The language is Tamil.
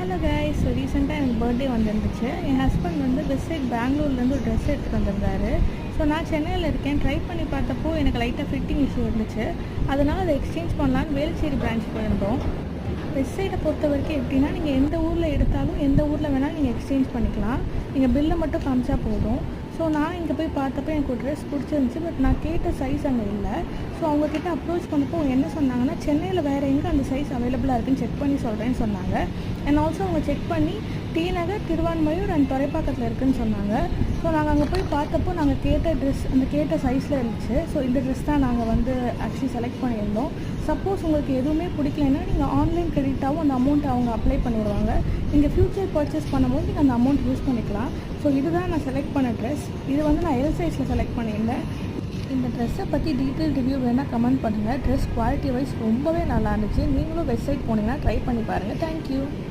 Hello guys. ஸோ ரீசெண்டாக எனக்கு பர்த்டே வந்துருந்துச்சு. என் ஹஸ்பண்ட் வந்து வெஸ்ட் பெங்களூர்லேருந்து ஒரு ட்ரெஸ் எடுத்துகிட்டு வந்திருந்தாரு. ஸோ நான் சென்னையில் இருக்கேன். ட்ரை பண்ணி பார்த்தப்போ எனக்கு லைட்டாக ஃபிட்டிங் இஷ்யூ இருந்துச்சு. அதனால் அதை எக்ஸ்சேஞ்ச் பண்ணலான்னு வேலுச்சேரி பிரான்ச் போயிருந்தோம். வெஸ்ட் சைடை பொறுத்த வரைக்கும் எப்படின்னா, நீங்கள் எந்த ஊரில் எடுத்தாலும் எந்த ஊரில் வேணாலும் நீங்கள் எக்ஸ்சேஞ்ச் பண்ணிக்கலாம். நீங்கள் பில்லை மட்டும் காமிச்சா போதும். ஸோ நான் இங்கே போய் பார்த்தப்போ எனக்கு ஒரு ட்ரெஸ் பிடிச்சிருந்துச்சி. பட் நான் கேட்ட சைஸ் அங்கே இல்லை. ஸோ அவங்கக்கிட்ட அப்ரோச் பண்ணப்போ அவங்க என்ன சொன்னாங்கன்னா, சென்னையில் வேறு எங்கே அந்த சைஸ் அவைலபிளாக இருக்குன்னு செக் பண்ணி சொல்கிறேன்னு சொன்னாங்க. அண்ட் ஆல்சோ அவங்க செக் பண்ணி டி நகர், திருவான்மையூர் அண்ட் துறைப்பாக்கத்தில் இருக்குதுன்னு சொன்னாங்க. ஸோ நாங்கள் அங்கே போய் பார்த்தப்போ நாங்கள் கேட்ட ட்ரெஸ் அந்த கேட்ட சைஸில் இருந்துச்சு. ஸோ இந்த ட்ரெஸ் தான் நாங்கள் வந்து ஆக்சுவலி செலக்ட் பண்ணியிருந்தோம். சப்போஸ் உங்களுக்கு எதுவுமே பிடிக்கலைன்னா நீங்கள் ஆன்லைன் கிரெடிட்டாகவும் அந்த அமௌண்ட் அவங்க அப்ளை பண்ணிடுவாங்க. நீங்கள் ஃப்யூச்சர் பர்ச்சேஸ் பண்ணும்போது நீங்கள் அந்த அமௌண்ட் யூஸ் பண்ணிக்கலாம். ஸோ இதுதான் நான் செலக்ட் பண்ண ட்ரெஸ். இது வந்து நான் எல் சைஸில் செலக்ட் பண்ணியிருந்தேன். இந்த ட்ரெஸ்ஸை பற்றி டீட்டெயில் ரிவ்யூ வேணால் கமெண்ட் பண்ணுங்கள். ட்ரெஸ் குவாலிட்டி வைஸ் ரொம்பவே நல்லா இருந்துச்சு. நீங்களும் வெப்சைட் போனீங்கன்னா ட்ரை பண்ணி பாருங்கள். தேங்க்யூ.